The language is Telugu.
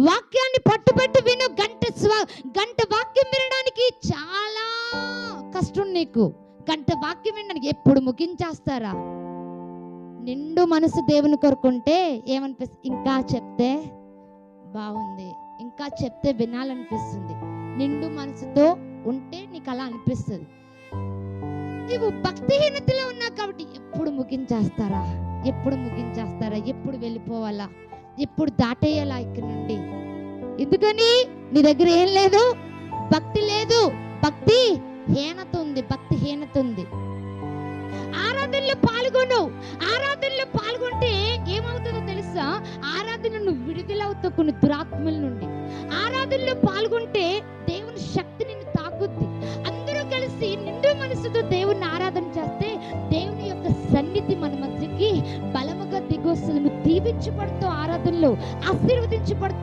వాక్యాన్ని పట్టుబట్టి విను. గంట వాక్యం వినడానికి చాలా కష్టం నీకు. గంట వాక్యం వినడానికి ఎప్పుడు ముగించేస్తారా? నిండు మనసు దేవుని కొరకుంటే ఏమనిపిస్తుంది? ఇంకా చెప్తే బాగుంది, ఇంకా చెప్తే వినాలనిపిస్తుంది. నిండు మనసుతో ఉంటే నీకు అలా అనిపిస్తుంది. నువ్వు భక్తిహీనతలో ఉన్నావు కాబట్టి ఎప్పుడు ముగించేస్తారా, ఎప్పుడు ముగించేస్తారా, ఎప్పుడు వెళ్ళిపోవాలా, ఎప్పుడు దాటేయాలా ఇక్కడి నుండి? ఎందుకని నీ దగ్గర ఏం లేదు, భక్తి లేదు, భక్తి హీనత ఉంది, భక్తి హీనత ఉంది. ఆరాధనలో పాల్గొను. ఆరాధనలో పాల్గొంటే ఏమవుతుందో తెలుసా? ఆరాధన నువ్వు విడుదలవుతావు కొన్ని దురాత్మల నుండి. ఆరాధనలో పాల్గొంటే దేవుని శక్తి నిన్ను తాకుద్ది. అందరూ కలిసి నిండు మనసుతో దేవుని ఆరాధన చేస్తే దేవుని యొక్క సన్నిధి మన మధ్యకి బలముగా దిగొస్తుంది. నువ్వు దీవించబడతావు, ఆరాధనలో ఆశీర్వదించబడతావు.